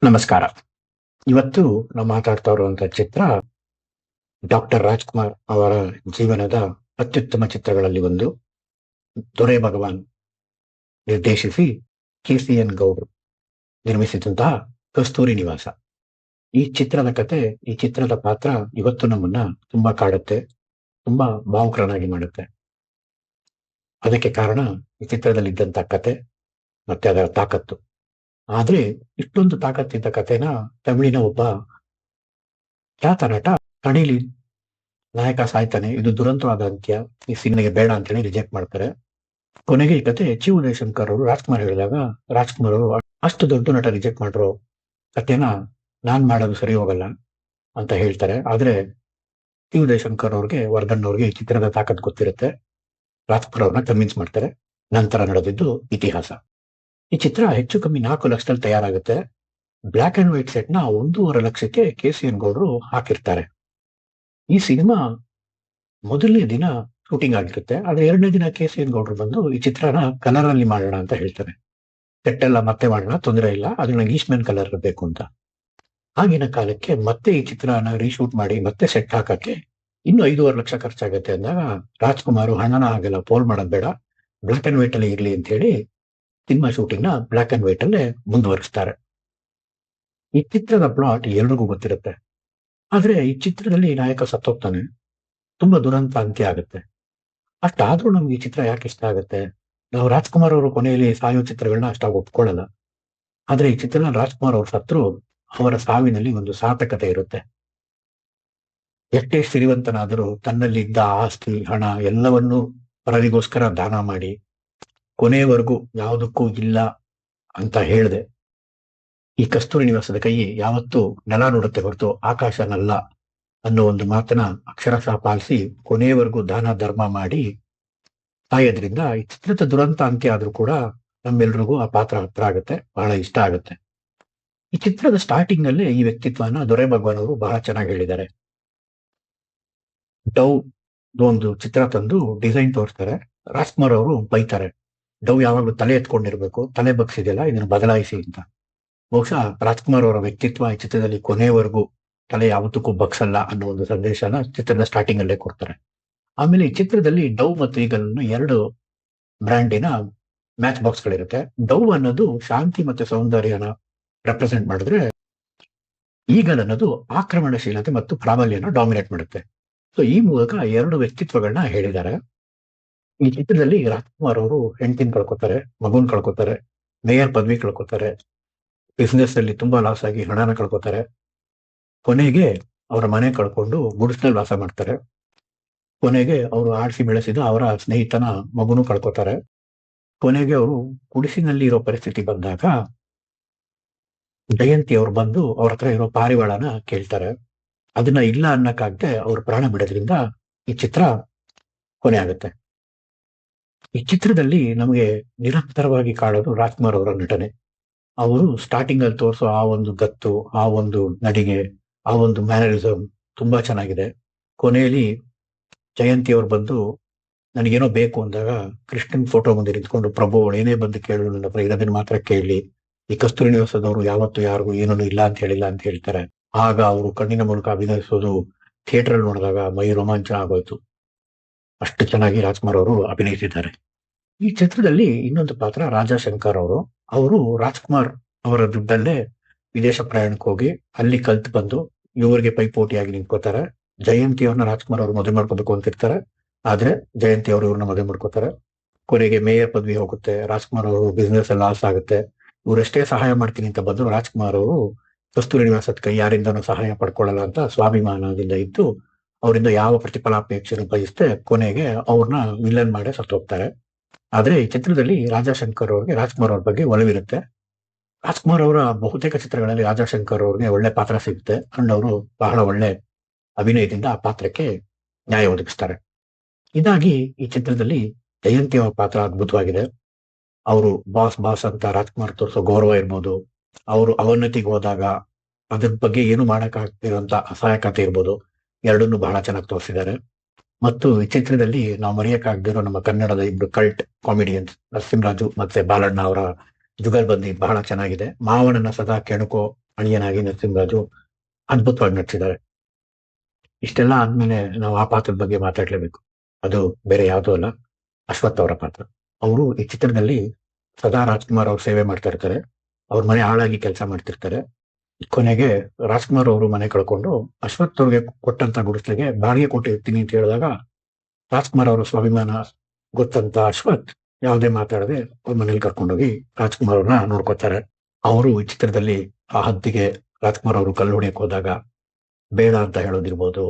ನಮಸ್ಕಾರ. ಇವತ್ತು ನಾವು ಮಾತಾಡ್ತಾ ಇರುವಂತ ಚಿತ್ರ ಡಾಕ್ಟರ್ ರಾಜ್‌ಕುಮಾರ್ ಅವರ ಜೀವನದ ಅತ್ಯುತ್ತಮ ಚಿತ್ರಗಳಲ್ಲಿ ಒಂದು. ದೊರೆ ಭಗವಾನ್ ನಿರ್ದೇಶಿಸಿ ಕೆ.ಸಿ.ಎನ್. ಗೌಡ್ರು ನಿರ್ಮಿಸಿದಂತಹ ಕಸ್ತೂರಿ ನಿವಾಸ. ಈ ಚಿತ್ರದ ಕತೆ, ಈ ಚಿತ್ರದ ಪಾತ್ರ ಇವತ್ತು ನಮ್ಮನ್ನ ತುಂಬಾ ಕಾಡುತ್ತೆ, ತುಂಬಾ ಭಾವುಕರನ್ನಾಗಿ ಮಾಡುತ್ತೆ. ಅದಕ್ಕೆ ಕಾರಣ ಈ ಚಿತ್ರದಲ್ಲಿದ್ದಂತ ಕತೆ ಮತ್ತೆ ಅದರ ತಾಕತ್ತು. ಆದ್ರೆ ಇಷ್ಟೊಂದು ತಾಕತ್ತಿದ್ದ ಕಥೆನ ತಮಿಳಿನ ಒಬ್ಬ ಖ್ಯಾತ ನಟ ಕಣೀಲಿ ನಾಯಕ ಸಾಯ್ತಾನೆ, ಇದು ದುರಂತವಾದ ಅಂತ್ಯ, ಈ ಸಿನಿಮಾಗೆ ಬೇಡ ಅಂತ ಹೇಳಿ ರಿಜೆಕ್ಟ್ ಮಾಡ್ತಾರೆ. ಕೊನೆಗೆ ಈ ಕತೆ ಚಿ ಉದಯಶಂಕರ್ ಅವರು ರಾಜ್‌ಕುಮಾರ್ ಹೇಳಿದಾಗ ರಾಜ್‌ಕುಮಾರ್ ಅವರು ಅಷ್ಟು ದೊಡ್ಡ ನಟ ರಿಜೆಕ್ಟ್ ಮಾಡಿರೋ ಕಥೆನ ನಾನ್ ಮಾಡೋದು ಸರಿ ಹೋಗಲ್ಲ ಅಂತ ಹೇಳ್ತಾರೆ. ಆದ್ರೆ ಚಿ ಉದಯಶಂಕರ್ ಅವ್ರಿಗೆ, ವರ್ಧನ್ ಅವ್ರಿಗೆ ಈ ಚಿತ್ರದ ತಾಕತ್ ಗೊತ್ತಿರುತ್ತೆ. ರಾಜ್‌ಕುಮಾರ್ ಅವ್ರನ್ನ ಕನ್ವಿನ್ಸ್ ಮಾಡ್ತಾರೆ. ನಂತರ ನಡೆದಿದ್ದು ಇತಿಹಾಸ. ಈ ಚಿತ್ರ ಹೆಚ್ಚು ಕಮ್ಮಿ 4 ಲಕ್ಷದಲ್ಲಿ ತಯಾರಾಗುತ್ತೆ. ಬ್ಲಾಕ್ ಅಂಡ್ ವೈಟ್ ಸೆಟ್ ನ 1.5 ಲಕ್ಷಕ್ಕೆ ಕೆ.ಸಿ.ಎನ್. ಗೌಡ್ರು ಹಾಕಿರ್ತಾರೆ. ಈ ಸಿನಿಮಾ ಮೊದಲನೇ ದಿನ ಶೂಟಿಂಗ್ ಆಗಿರುತ್ತೆ. ಆದ್ರೆ 2ನೇ ದಿನ ಕೆ.ಸಿ.ಎನ್. ಗೌಡ್ರು ಬಂದು ಈ ಚಿತ್ರನ ಕಲರ್ ಅಲ್ಲಿ ಮಾಡೋಣ ಅಂತ ಹೇಳ್ತಾರೆ. ಸೆಟ್ ಎಲ್ಲ ಮತ್ತೆ ಮಾಡೋಣ, ತೊಂದರೆ ಇಲ್ಲ, ಅದು ನಂಗೆ ಈಸ್ಟ್‌ಮನ್ ಕಲರ್ ಬೇಕು ಅಂತ. ಆಗಿನ ಕಾಲಕ್ಕೆ ಮತ್ತೆ ಈ ಚಿತ್ರನ ರೀಶೂಟ್ ಮಾಡಿ ಮತ್ತೆ ಸೆಟ್ ಹಾಕಕ್ಕೆ ಇನ್ನು 5.5 ಲಕ್ಷ ಖರ್ಚಾಗತ್ತೆ ಅಂದಾಗ ರಾಜ್‌ಕುಮಾರ್ ಹಣನ ಹಾಗೆಲ್ಲ ಪೋಲ್ ಮಾಡೋದ್ ಬೇಡ, ಬ್ಲಾಕ್ ಅಂಡ್ ವೈಟ್ ಅಲ್ಲಿ ಇರ್ಲಿ ಅಂತ ಹೇಳಿ ಸಿನಿಮಾ ಶೂಟಿಂಗ್ ನ ಬ್ಲಾಕ್ ಅಂಡ್ ವೈಟ್ ಅಲ್ಲೇ ಮುಂದುವರಿಸ್ತಾರೆ. ಈ ಚಿತ್ರದ ಪ್ಲಾಟ್ ಎಲ್ರಿಗೂ ಗೊತ್ತಿರುತ್ತೆ. ಆದ್ರೆ ಈ ಚಿತ್ರದಲ್ಲಿ ನಾಯಕ ಸತ್ತೋಗ್ತಾನೆ, ತುಂಬಾ ದುರಂತ ಅಂತ್ಯ ಆಗುತ್ತೆ. ಅಷ್ಟಾದ್ರೂ ನಮ್ಗೆ ಈ ಚಿತ್ರ ಯಾಕೆ ಇಷ್ಟ ಆಗುತ್ತೆ? ನಾವು ರಾಜ್‌ಕುಮಾರ್ ಅವರು ಕೊನೆಯಲ್ಲಿ ಸಾಯೋ ಚಿತ್ರಗಳನ್ನ ಅಷ್ಟಾಗಿ ಒಪ್ಕೊಳ್ಳಲ್ಲ. ಆದ್ರೆ ಈ ಚಿತ್ರದಲ್ಲಿ ರಾಜ್‌ಕುಮಾರ್ ಅವ್ರು ಸತ್ರು, ಅವರ ಸಾವಿನಲ್ಲಿ ಒಂದು ಸಾರ್ಥಕತೆ ಇರುತ್ತೆ. ಎಷ್ಟೇ ಸಿರಿವಂತನಾದರೂ ತನ್ನಲ್ಲಿ ಇದ್ದ ಆಸ್ತಿ, ಹಣ ಎಲ್ಲವನ್ನೂ ಪರರಿಗೋಸ್ಕರ ದಾನ ಮಾಡಿ ಕೊನೆಯವರೆಗೂ ಯಾವುದಕ್ಕೂ ಇಲ್ಲ ಅಂತ ಹೇಳ್ದೆ ಈ ಕಸ್ತೂರಿ ನಿವಾಸದ ಕೈ ಯಾವತ್ತೂ ನೆಲ ನೋಡುತ್ತೆ ಹೊರತು ಆಕಾಶನಲ್ಲ ಅನ್ನೋ ಒಂದು ಮಾತನ್ನ ಅಕ್ಷರಶಃ ಪಾಲಿಸಿ ಕೊನೆಯವರೆಗೂ ದಾನ ಧರ್ಮ ಮಾಡಿ ಸಾಯೋದ್ರಿಂದ ಈ ಚಿತ್ರದ ದುರಂತ ಅಂತ್ಯ ಆದ್ರೂ ಕೂಡ ನಮ್ಮೆಲ್ರಿಗೂ ಆ ಪಾತ್ರ ಹತ್ರ ಆಗುತ್ತೆ, ಬಹಳ ಇಷ್ಟ ಆಗುತ್ತೆ. ಈ ಚಿತ್ರದ ಸ್ಟಾರ್ಟಿಂಗ್ ನಲ್ಲೇ ಈ ವ್ಯಕ್ತಿತ್ವನ ದೊರೆ ಭಗವಾನ್ ಅವರು ಬಹಳ ಚೆನ್ನಾಗಿ ಹೇಳಿದ್ದಾರೆ. ಡವ್ ಒಂದು ಚಿತ್ರ ತಂದು ಡಿಸೈನ್ ತೋರಿಸ್ತಾರೆ. ರಾಜ್‌ಕುಮಾರ್ ಅವರು ಬೈತಾರೆ, ಡವ್ ಯಾವಾಗ್ಲೂ ತಲೆ ಎತ್ಕೊಂಡಿರ್ಬೇಕು, ತಲೆ ಬಗ್ಸಿದೆಯಲ್ಲ, ಇದನ್ನ ಬದಲಾಯಿಸಿ ಅಂತ. ಬಹುಶಃ ರಾಜ್‌ಕುಮಾರ್ ಅವರ ವ್ಯಕ್ತಿತ್ವ ಈ ಚಿತ್ರದಲ್ಲಿ ಕೊನೆಯವರೆಗೂ ತಲೆ ಯಾವತ್ತಕ್ಕೂ ಬಗ್ಸಲ್ಲ ಅನ್ನೋ ಒಂದು ಸಂದೇಶನ ಚಿತ್ರದ ಸ್ಟಾರ್ಟಿಂಗ್ ಅಲ್ಲೇ ಕೊಡ್ತಾರೆ. ಆಮೇಲೆ ಈ ಚಿತ್ರದಲ್ಲಿ ಡವ್ ಮತ್ತು ಈಗಲ್ 2 ಬ್ರ್ಯಾಂಡಿನ ಮ್ಯಾಚ್ ಬಾಕ್ಸ್ ಗಳಿರುತ್ತೆ. ಡವ್ ಅನ್ನೋದು ಶಾಂತಿ ಮತ್ತೆ ಸೌಂದರ್ಯನ ರೆಪ್ರೆಸೆಂಟ್ ಮಾಡಿದ್ರೆ, ಈಗಲ್ ಅನ್ನೋದು ಆಕ್ರಮಣಶೀಲತೆ ಮತ್ತು ಪ್ರಾಬಲ್ಯನ ಡಾಮಿನೇಟ್ ಮಾಡುತ್ತೆ. ಸೊ ಈ ಮೂಲಕ 2 ವ್ಯಕ್ತಿತ್ವಗಳನ್ನ ಹೇಳಿದ್ದಾರೆ. ಈ ಚಿತ್ರದಲ್ಲಿ ರಾಜ್‌ಕುಮಾರ್ ಅವರು ಹೆಂಡತಿನ ಕಳ್ಕೊತಾರೆ, ಮಗುನ್ ಕಳ್ಕೊತಾರೆ, ಮೇಯರ್ ಪದವಿ ಕಳ್ಕೊತಾರೆ, ಬಿಸ್ನೆಸ್ ಅಲ್ಲಿ ತುಂಬಾ ಲಾಸ್ ಆಗಿ ಹಣನ ಕಳ್ಕೊತಾರೆ. ಕೊನೆಗೆ ಅವರ ಮನೆ ಕಳ್ಕೊಂಡು ಗುಡಿಸ್ನಲ್ಲಿ ವಾಸ ಮಾಡ್ತಾರೆ. ಕೊನೆಗೆ ಅವರು ಆಡಿಸಿ ಬೆಳೆಸಿದ ಅವರ ಸ್ನೇಹಿತನ ಮಗುನು ಕಳ್ಕೊತಾರೆ. ಕೊನೆಗೆ ಅವರು ಗುಡಿಸಿನಲ್ಲಿ ಇರೋ ಪರಿಸ್ಥಿತಿ ಬಂದಾಗ ಜಯಂತಿ ಅವ್ರು ಬಂದು ಅವ್ರ ಹತ್ರ ಇರೋ ಪಾರಿವಾಳನ ಕೇಳ್ತಾರೆ. ಅದನ್ನ ಇಲ್ಲ ಅನ್ನಕ್ಕಾಗದೆ ಅವ್ರು ಪ್ರಾಣ ಬಿಡೋದ್ರಿಂದ ಈ ಚಿತ್ರ ಕೊನೆ ಆಗುತ್ತೆ. ಈ ಚಿತ್ರದಲ್ಲಿ ನಮಗೆ ನಿರಂತರವಾಗಿ ಕಾಡೋದು ರಾಜ್‌ಕುಮಾರ್ ಅವರ ನಟನೆ. ಅವರು ಸ್ಟಾರ್ಟಿಂಗ್ ಅಲ್ಲಿ ತೋರಿಸೋ ಆ ಒಂದು ಗತ್ತು, ಆ ಒಂದು ನಡಿಗೆ, ಆ ಒಂದು ಮ್ಯಾನರಿಸಮ್ ತುಂಬಾ ಚೆನ್ನಾಗಿದೆ. ಕೊನೆಯಲ್ಲಿ ಜಯಂತಿ ಅವ್ರು ಬಂದು ನನಗೇನೋ ಬೇಕು ಅಂದಾಗ ಕೃಷ್ಣನ್ ಫೋಟೋ ಮುಂದೆ ನಿಂತ್ಕೊಂಡು, ಪ್ರಭು ಅವಳು ಏನೇ ಬಂದು ಕೇಳು, ನನ್ನ ಹತ್ರ ಇರೋದನ್ನ ಮಾತ್ರ ಕೇಳಿ, ಈ ಕಸ್ತೂರಿ ನಿವಾಸದವರು ಯಾವತ್ತೂ ಯಾರಿಗೂ ಏನೂ ಇಲ್ಲ ಅಂತ ಹೇಳಿಲ್ಲ ಅಂತ ಹೇಳ್ತಾರೆ. ಆಗ ಅವರು ಕಣ್ಣಿನ ಮೂಲಕ ಅಭಿನಯಿಸೋದು ಥಿಯೇಟರ್ ಅಲ್ಲಿ ನೋಡಿದಾಗ ಮೈ ರೋಮಾಂಚನ ಆಗೋಯ್ತು. ಅಷ್ಟು ಚೆನ್ನಾಗಿ ರಾಜ್‌ಕುಮಾರ್ ಅವರು ಅಭಿನಯಿಸಿದ್ದಾರೆ. ಈ ಚಿತ್ರದಲ್ಲಿ ಇನ್ನೊಂದು ಪಾತ್ರ ರಾಜಾ ಶಂಕರ್ ಅವರು. ಅವರು ರಾಜ್‌ಕುಮಾರ್ ಅವರ ದುಡ್ಡಲ್ಲೇ ವಿದೇಶ ಪ್ರಯಾಣಕ್ಕೆ ಹೋಗಿ ಅಲ್ಲಿ ಕಲ್ತು ಬಂದು ಇವರಿಗೆ ಪೈಪೋಟಿಯಾಗಿ ನಿಂತ್ಕೋತಾರೆ. ಜಯಂತಿ ಅವ್ರನ್ನ ರಾಜ್‌ಕುಮಾರ್ ಅವರು ಮದುವೆ ಮಾಡ್ಕೋಬೇಕು ಅಂತಿರ್ತಾರೆ. ಆದ್ರೆ ಜಯಂತಿ ಅವರು ಇವ್ರನ್ನ ಮದುವೆ ಮಾಡ್ಕೋತಾರೆ. ಕೊನೆಗೆ ಮೇಯರ್ ಪದವಿ ಹೋಗುತ್ತೆ. ರಾಜ್‌ಕುಮಾರ್ ಅವರು ಬಿಸ್ನೆಸ್ ಅಲ್ಲಿ ಲಾಸ್ ಆಗುತ್ತೆ. ಇವರೆಷ್ಟೇ ಸಹಾಯ ಮಾಡ್ತೀನಿ ಅಂತ ಬಂದ್ರು ರಾಜ್‌ಕುಮಾರ್ ಅವರು ಕಸ್ತೂರಿ ನಿವಾಸದ ಕೈ ಯಾರಿಂದನೂ ಸಹಾಯ ಪಡ್ಕೊಳ್ಳಲ್ಲ ಅಂತ ಸ್ವಾಭಿಮಾನದಿಂದ ಇದ್ದು ಅವರಿಂದ ಯಾವ ಪ್ರತಿಫಲಾಪೇಕ್ಷೆನೂ ಬಯಸದೆ ಕೊನೆಗೆ ಅವ್ರನ್ನ ವಿಲನ್ ಮಾಡೇ ಸತ್ತೋಗ್ತಾರೆ. ಆದ್ರೆ ಈ ಚಿತ್ರದಲ್ಲಿ ರಾಜಾ ಶಂಕರ್ ಅವ್ರಿಗೆ ರಾಜ್‌ಕುಮಾರ್ ಅವ್ರ ಬಗ್ಗೆ ಒಲವಿರುತ್ತೆ. ರಾಜ್‌ಕುಮಾರ್ ಅವರ ಬಹುತೇಕ ಚಿತ್ರಗಳಲ್ಲಿ ರಾಜಾ ಶಂಕರ್ ಅವ್ರಿಗೆ ಒಳ್ಳೆ ಪಾತ್ರ ಸಿಗುತ್ತೆ ಅಂಡ್ ಅವರು ಬಹಳ ಒಳ್ಳೆ ಅಭಿನಯದಿಂದ ಆ ಪಾತ್ರಕ್ಕೆ ನ್ಯಾಯ ಒದಗಿಸ್ತಾರೆ. ಇದಾಗಿ ಈ ಚಿತ್ರದಲ್ಲಿ ಜಯಂತಿ ಅವರ ಪಾತ್ರ ಅದ್ಭುತವಾಗಿದೆ. ಅವರು ಬಾಸ್ ಅಂತ ರಾಜ್‌ಕುಮಾರ್ ತೋರಿಸೋ ಗೌರವ ಇರ್ಬೋದು, ಅವರು ಅವನತಿಗೆ ಹೋದಾಗ ಅದ್ರ ಬಗ್ಗೆ ಏನು ಮಾಡಕ್ ಆಗ್ತಿರೋಂತ ಅಸಹಾಯಕತೆ ಇರ್ಬೋದು, ಎರಡನ್ನೂ ಬಹಳ ಚೆನ್ನಾಗಿ ತೋರಿಸಿದ್ದಾರೆ. ಮತ್ತು ಈ ಚಿತ್ರದಲ್ಲಿ ನಾವು ಮರೆಯಕ್ಕಾಗದಿರೋ ನಮ್ಮ ಕನ್ನಡದ ಇಬ್ರು ಕಲ್ಟ್ ಕಾಮಿಡಿಯನ್ಸ್ ನರಸಿಂಹರಾಜು ಮತ್ತೆ ಬಾಲಣ್ಣ ಅವರ ಜುಗಲ್ಬಂದಿ ಬಹಳ ಚೆನ್ನಾಗಿದೆ. ಮಾವನನ್ನ ಸದಾ ಕೆಣಕೋ ಅಳಿಯನಾಗಿ ನರಸಿಂಹರಾಜು ಅದ್ಭುತವಾಗಿ ನಟಿಸಿದ್ದಾರೆ. ಇಷ್ಟೆಲ್ಲ ಆದ್ಮೇಲೆ ನಾವು ಆ ಪಾತ್ರದ ಬಗ್ಗೆ ಮಾತಾಡ್ಲೇಬೇಕು. ಅದು ಬೇರೆ ಯಾವುದೂ ಅಲ್ಲ, ಅಶ್ವಥ್ ಅವರ ಪಾತ್ರ. ಅವರು ಈ ಚಿತ್ರದಲ್ಲಿ ಸದಾ ರಾಜ್ಕುಮಾರ್ ಅವ್ರ ಸೇವೆ ಮಾಡ್ತಾ ಇರ್ತಾರೆ. ಅವ್ರ ಮನೆ ಹಾಳಾಗಿ ಕೆಲಸ ಮಾಡ್ತಿರ್ತಾರೆ. ಕೊನೆಗೆ ರಾಜ್ಕುಮಾರ್ ಅವರು ಮನೆ ಕಳ್ಕೊಂಡು ಅಶ್ವಥ್ ಅವ್ರಿಗೆ ಕೊಟ್ಟಂತ ಗುಡಿಸ್ಲಿಗೆ ಬಾಡಿಗೆ ಕೊಟ್ಟಿರ್ತೀನಿ ಅಂತ ಹೇಳಿದಾಗ ರಾಜ್ಕುಮಾರ್ ಅವರ ಸ್ವಾಭಿಮಾನ ಗೊತ್ತಂತ ಅಶ್ವಥ್ ಯಾವುದೇ ಮಾತಾಡದೆ ಅವ್ರ ಮನೇಲಿ ಕರ್ಕೊಂಡೋಗಿ ರಾಜ್ಕುಮಾರ್ ಅವ್ರನ್ನ ನೋಡ್ಕೋತಾರೆ. ಅವರು ಈ ಚಿತ್ರದಲ್ಲಿ ಆ ಹದ್ದಿಗೆ ರಾಜ್ಕುಮಾರ್ ಅವರು ಕಲ್ಲು ಹೊಡೆಯಕ್ ಹೋದಾಗ ಬೇಡ ಅಂತ ಹೇಳೋದಿರ್ಬೋದು,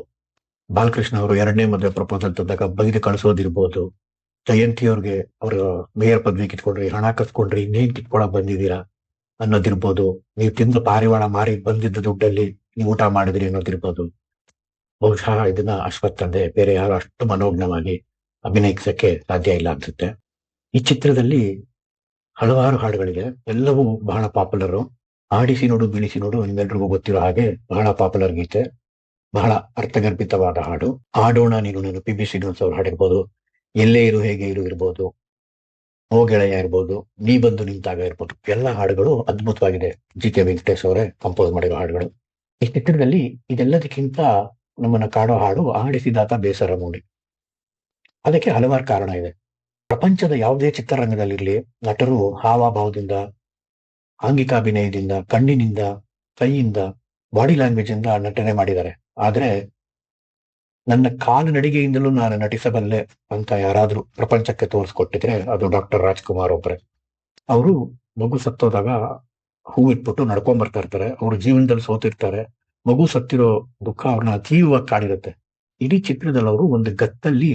ಬಾಲಕೃಷ್ಣ ಅವರು 2ನೇ ಮದುವೆ ಪ್ರಪೋಸಲ್ ತಂದಾಗ ಬೈದು ಕಳಿಸೋದಿರ್ಬೋದು, ಜಯಂತಿ ಅವ್ರಿಗೆ ಅವರ ಮೇಯರ್ ಪದವಿ ಕಿತ್ಕೊಂಡ್ರಿ, ಹಣ ಕಸ್ಕೊಂಡ್ರಿ, ಇನ್ನೇನ್ ಕಿತ್ಕೊಳಕ್ ಬಂದಿದ್ದೀರಾ ಅನ್ನೋದಿರ್ಬೋದು, ನೀವು ತಿಂದು ಪಾರಿವಾಳ ಮಾರಿ ಬಂದಿದ್ದ ದುಡ್ಡಲ್ಲಿ ನೀವು ಊಟ ಮಾಡಿದ್ರಿ ಅನ್ನೋದಿರ್ಬೋದು. ಬಹುಶಃ ಇದನ್ನ ಅಶ್ವಥ್ ತಂದೆ ಬೇರೆ ಯಾರು ಅಷ್ಟು ಮನೋಜ್ಞವಾಗಿ ಅಭಿನಯಿಸಕ್ಕೆ ಸಾಧ್ಯ ಇಲ್ಲ ಅನ್ಸುತ್ತೆ. ಈ ಚಿತ್ರದಲ್ಲಿ ಹಲವಾರು ಹಾಡುಗಳಿದೆ, ಎಲ್ಲವೂ ಬಹಳ ಪಾಪ್ಯುಲರ್. ಆಡಿಸಿ ನೋಡು ಬೀಳಿಸಿ ನೋಡು ನಿಮ್ಮೆಲ್ರಿಗೂ ಗೊತ್ತಿರೋ ಹಾಗೆ ಬಹಳ ಪಾಪ್ಯುಲರ್ ಗೀತೆ, ಬಹಳ ಅರ್ಥಗರ್ಭಿತವಾದ ಹಾಡು. ಆಡೋಣ ನೀನು ನಾನು ಪಿ ಬಿ ಶ್ರೀನಿವಾಸ್ ಅವ್ರು ಹಾಡಿರ್ಬೋದು, ಎಲ್ಲೇ ಇರು ಹೇಗೆ ಇರು ಇರ್ಬೋದು, ಓ ಗೆಳೆಯ ಇರ್ಬೋದು, ನೀ ಬಂದು ನಿಂತಾಗ ಇರ್ಬೋದು, ಎಲ್ಲ ಹಾಡುಗಳು ಅದ್ಭುತವಾಗಿದೆ. ಜಿ ಕೆ ವೆಂಕಟೇಶ್ ಅವರೇ ಕಂಪೋಸ್ ಮಾಡಿರೋ ಹಾಡುಗಳು. ಈ ಚಿತ್ರದಲ್ಲಿ ಇದೆಲ್ಲದಕ್ಕಿಂತ ನಮ್ಮನ್ನ ಕಾಡೋ ಹಾಡು ಆಡಿಸಿದಾತ ಬೇಸರ ಮೂಡಿ. ಅದಕ್ಕೆ ಹಲವಾರು ಕಾರಣ ಇದೆ. ಪ್ರಪಂಚದ ಯಾವುದೇ ಚಿತ್ರರಂಗದಲ್ಲಿರ್ಲಿ, ನಟರು ಹಾವಭಾವದಿಂದ, ಆಂಗಿಕಾಭಿನಯದಿಂದ, ಕಣ್ಣಿನಿಂದ, ಕೈಯಿಂದ, ಬಾಡಿ ಲ್ಯಾಂಗ್ವೇಜ್ ಇಂದ ನಟನೆ ಮಾಡಿದ್ದಾರೆ. ಆದ್ರೆ ನನ್ನ ಕಾಲು ನಡಿಗೆಯಿಂದಲೂ ನಾನು ನಟಿಸಬಲ್ಲೆ ಅಂತ ಯಾರಾದ್ರೂ ಪ್ರಪಂಚಕ್ಕೆ ತೋರಿಸ್ಕೊಟ್ಟಿದ್ರೆ ಅದು ಡಾಕ್ಟರ್ ರಾಜ್ಕುಮಾರ್ ಒಬ್ಬರೇ. ಅವರು ಮಗು ಸತ್ತೋದಾಗ ಹೂ ಇಟ್ಬಿಟ್ಟು ನಡ್ಕೊಂಡ್ ಬರ್ತಾ ಇರ್ತಾರೆ. ಅವ್ರ ಜೀವನದಲ್ಲಿ ಸೋತಿರ್ತಾರೆ. ಮಗು ಸತ್ತಿರೋ ದುಃಖ ಅವ್ರನ್ನ ಅತೀವವಾಗಿ ಕಾಡಿರುತ್ತೆ. ಇಡೀ ಚಿತ್ರದಲ್ಲಿ ಅವರು ಒಂದು ಗತ್ತಲ್ಲಿ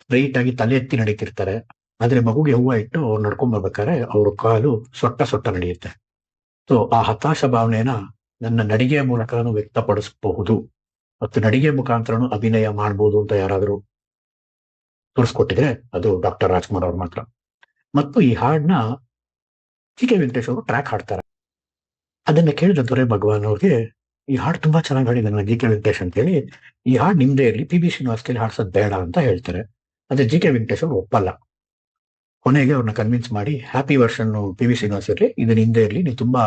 ಸ್ಟ್ರೈಟ್ ಆಗಿ ತಲೆ ಎತ್ತಿ ನಡೀತಿರ್ತಾರೆ. ಆದ್ರೆ ಮಗುಗೆ ಹೂವ ಇಟ್ಟು ಅವ್ರು ನಡ್ಕೊಂಡ್ ಬರ್ಬೇಕಾದ್ರೆ ಅವ್ರ ಕಾಲು ಸೊಟ್ಟ ಸೊಟ್ಟ ನಡೆಯುತ್ತೆ. ಸೊ ಆ ಹತಾಶ ಭಾವನೆನ ನನ್ನ ನಡಿಗೆಯ ಮೂಲಕನೂ ವ್ಯಕ್ತಪಡಿಸಬಹುದು ಮತ್ತು ನಡಿಗೆ ಮುಖಾಂತರನು ಅಭಿನಯ ಮಾಡ್ಬೋದು ಅಂತ ಯಾರಾದ್ರೂ ತೋರಿಸ್ಕೊಟ್ಟಿದ್ರೆ ಅದು ಡಾಕ್ಟರ್ ರಾಜ್ಕುಮಾರ್ ಅವ್ರು ಮಾತ್ರ. ಮತ್ತು ಈ ಹಾಡನ್ನ ಜಿ ಕೆ ವೆಂಕಟೇಶ್ ಅವರು ಟ್ರ್ಯಾಕ್ ಹಾಡ್ತಾರೆ. ಅದನ್ನ ಕೇಳಿದ ದೊರೆ ಭಗವಾನ್ ಅವ್ರಿಗೆ ಈ ಹಾಡು ತುಂಬಾ ಚೆನ್ನಾಗಿ ಹಾಡಿದಾನೆ ಜಿ ಕೆ ವೆಂಕಟೇಶ್ ಅಂತ ಹೇಳಿ, ಈ ಹಾಡು ನಿಮ್ದೇ ಇರ್ಲಿ, ಪಿ ಬಿ ಶ್ರೀನಿವಾಸ್ ಕೈಲಿ ಹಾಡ್ಸೋದ್ ಬೇಡ ಅಂತ ಹೇಳ್ತಾರೆ. ಆದ್ರೆ ಜಿ ಕೆ ವೆಂಕಟೇಶ್ ಅವರು ಒಪ್ಪಲ್ಲ. ಕೊನೆಗೆ ಅವ್ರನ್ನ ಕನ್ವಿನ್ಸ್ ಮಾಡಿ happy version P V Srinivas ಇರ್ಲಿ, ಇದು ನಿಂದೇ ಇರ್ಲಿ, ನೀನು ತುಂಬಾ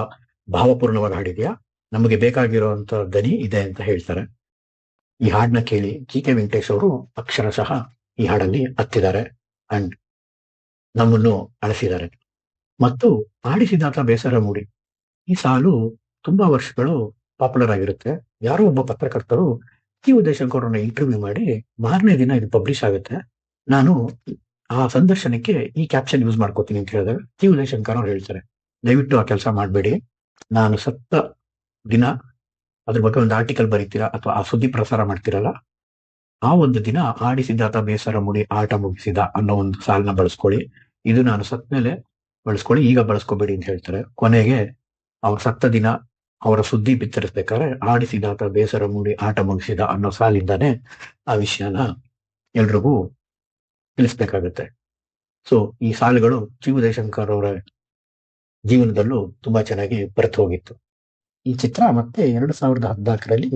ಭಾವಪೂರ್ಣವಾಗಿ ಹಾಡಿದ್ಯಾ, ನಮಗೆ ಬೇಕಾಗಿರುವಂತ ದನಿ ಇದೆ ಅಂತ ಹೇಳ್ತಾರೆ. ಈ ಹಾಡನ್ನ ಕೇಳಿ ಜಿ ಕೆ ವೆಂಕಟೇಶ್ ಅವರು ಅಕ್ಷರಶಃ ಈ ಹಾಡಲ್ಲಿ ಹತ್ತಿದ್ದಾರೆ ಅಂಡ್ ನಮ್ಮನ್ನು ಅಳಿಸಿದ್ದಾರೆ. ಮತ್ತು ಆಡಿಸಿದಾತ ಬೇಸರ ಮೂಡಿ ಈ ಸಾಲು ತುಂಬಾ ವರ್ಷಗಳು ಪಾಪ್ಯುಲರ್ ಆಗಿರುತ್ತೆ. ಯಾರೋ ಒಬ್ಬ ಪತ್ರಕರ್ತರು ಟಿ ಉದಯಶಂಕರ್ ಅವ್ರನ್ನ ಇಂಟರ್ವ್ಯೂ ಮಾಡಿ ಮಾರನೇ ದಿನ ಇದು ಪಬ್ಲಿಷ್ ಆಗುತ್ತೆ, ನಾನು ಆ ಸಂದರ್ಶನಕ್ಕೆ ಈ ಕ್ಯಾಪ್ಷನ್ ಯೂಸ್ ಮಾಡ್ಕೋತೀನಿ ಅಂತ ಹೇಳಿದಾಗ ಟಿ ಉದಯಶಂಕರ್ ಅವ್ರು ಹೇಳ್ತಾರೆ, ದಯವಿಟ್ಟು ಆ ಕೆಲಸ ಮಾಡಬೇಡಿ, ನಾನು ಸತ್ತ ದಿನ ಅದ್ರ ಬಗ್ಗೆ ಒಂದು ಆರ್ಟಿಕಲ್ ಬರೀತೀರಾ ಅಥವಾ ಆ ಸುದ್ದಿ ಪ್ರಸಾರ ಮಾಡ್ತಿರಲ್ಲ, ಆ ಒಂದು ದಿನ ಆಡಿಸಿದಾತ ಬೇಸರ ಮೂಡಿ ಆಟ ಮುಗಿಸಿದ ಅನ್ನೋ ಒಂದು ಸಾಲನ್ನ ಬಳಸ್ಕೊಳ್ಳಿ, ಇದು ನಾನು ಸತ್ತ ಮೇಲೆ ಬಳಸ್ಕೊಳ್ಳಿ, ಈಗ ಬಳಸ್ಕೋಬೇಡಿ ಅಂತ ಹೇಳ್ತಾರೆ. ಕೊನೆಗೆ ಅವ್ರ ಸತ್ತ ದಿನ ಅವರ ಸುದ್ದಿ ಬಿತ್ತರಿಸ್ಬೇಕಾದ್ರೆ ಆಡಿಸಿದಾತ ಬೇಸರ ಮೂಡಿ ಆಟ ಮುಗಿಸಿದ ಅನ್ನೋ ಸಾಲಿಂದಾನೆ ಆ ವಿಷಯನ ಎಲ್ರಿಗೂ ತಿಳಿಸ್ಬೇಕಾಗತ್ತೆ. ಸೊ ಈ ಸಾಲುಗಳು ಜಿ ಉದಯಶಂಕರ್ ಅವರ ಜೀವನದಲ್ಲೂ ತುಂಬಾ ಚೆನ್ನಾಗಿ ಬರೆದು ಹೋಗಿತ್ತು. ಈ ಚಿತ್ರ ಮತ್ತೆ 2014ರಲ್ಲಿ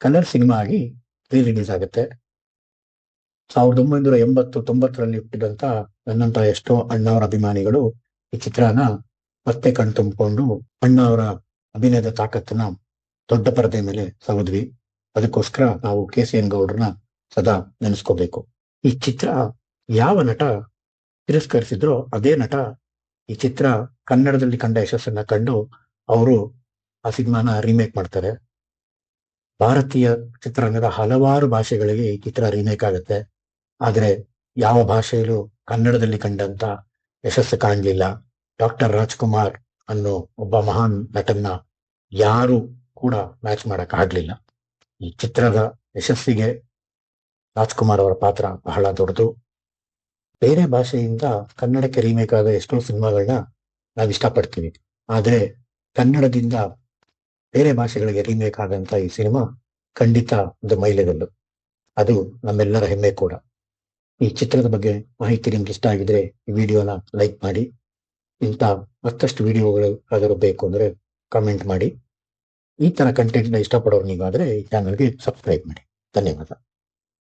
ಕಲರ್ ಸಿನಿಮಾ ಆಗಿ ರೀ ರಿಲೀಸ್ ಆಗುತ್ತೆ. 1980-90ರಲ್ಲಿ ಹುಟ್ಟಿದಂತ ನನ್ನಂತ ಎಷ್ಟೋ ಅಣ್ಣವರ ಅಭಿಮಾನಿಗಳು ಈ ಚಿತ್ರನ ಮತ್ತೆ ಕಣ್ತುಂಬಿಕೊಂಡು ಅಣ್ಣ ಅವರ ಅಭಿನಯದ ತಾಕತ್ತನ್ನ ದೊಡ್ಡ ಪರದೆ ಮೇಲೆ ಸವಿದ್ವಿ. ಅದಕ್ಕೋಸ್ಕರ ನಾವು KCN ಗೌಡ್ರನ್ನ ಸದಾ ನೆನೆಸ್ಕೋಬೇಕು. ಈ ಚಿತ್ರ ಯಾವ ನಟ ತಿರಸ್ಕರಿಸಿದ್ರೋ ಅದೇ ನಟ ಈ ಚಿತ್ರ ಕನ್ನಡದಲ್ಲಿ ಕಂಡ ಯಶಸ್ಸನ್ನ ಕಂಡು ಅವರು ಆ ಸಿನಿಮಾನ ರೀಮೇಕ್ ಮಾಡ್ತಾರೆ. ಭಾರತೀಯ ಚಿತ್ರರಂಗದ ಹಲವಾರು ಭಾಷೆಗಳಿಗೆ ಈ ಚಿತ್ರ ರೀಮೇಕ್ ಆಗುತ್ತೆ. ಆದ್ರೆ ಯಾವ ಭಾಷೆಯಲ್ಲೂ ಕನ್ನಡದಲ್ಲಿ ಕಂಡಂತ ಯಶಸ್ಸು ಕಾಣಲಿಲ್ಲ. ಡಾಕ್ಟರ್ ರಾಜ್ಕುಮಾರ್ ಅನ್ನೋ ಒಬ್ಬ ಮಹಾನ್ ನಟನ್ನ ಯಾರು ಕೂಡ ಮ್ಯಾಚ್ ಮಾಡಕ್ ಆಗ್ಲಿಲ್ಲ. ಈ ಚಿತ್ರದ ಯಶಸ್ಸಿಗೆ ರಾಜ್ಕುಮಾರ್ ಅವರ ಪಾತ್ರ ಬಹಳ ದೊಡ್ಡದು. ಬೇರೆ ಭಾಷೆಯಿಂದ ಕನ್ನಡಕ್ಕೆ ರೀಮೇಕ್ ಆದ ಎಷ್ಟೋ ಸಿನಿಮಾಗಳನ್ನ ನಾವು ಇಷ್ಟಪಡ್ತೀವಿ, ಆದ್ರೆ ಕನ್ನಡದಿಂದ ಬೇರೆ ಭಾಷೆಗಳಿಗೆ ರೀಮೇಕ್ ಆದಂತ ಈ ಸಿನಿಮಾ ಖಂಡಿತ ಒಂದು ಮೈಲಿಗಲ್ಲು. ಅದು ನಮ್ಮೆಲ್ಲರ ಹೆಮ್ಮೆ ಕೂಡ. ಈ ಚಿತ್ರದ ಬಗ್ಗೆ ಮಾಹಿತಿ ನಿಮ್ಗೆ ಇಷ್ಟ ಆಗಿದ್ರೆ ಈ ವಿಡಿಯೋನ ಲೈಕ್ ಮಾಡಿ. ಇಂಥ ಮತ್ತಷ್ಟು ವಿಡಿಯೋಗಳು ಯಾವ್ದಾದ್ರು ಬೇಕು ಅಂದ್ರೆ ಕಮೆಂಟ್ ಮಾಡಿ. ಈ ತರ ಕಂಟೆಂಟ್ ನ ಇಷ್ಟಪಡೋರು ನೀವಾದ್ರೆ ಈ ಚಾನಲ್ಗೆ ಸಬ್ಸ್ಕ್ರೈಬ್ ಮಾಡಿ. ಧನ್ಯವಾದ.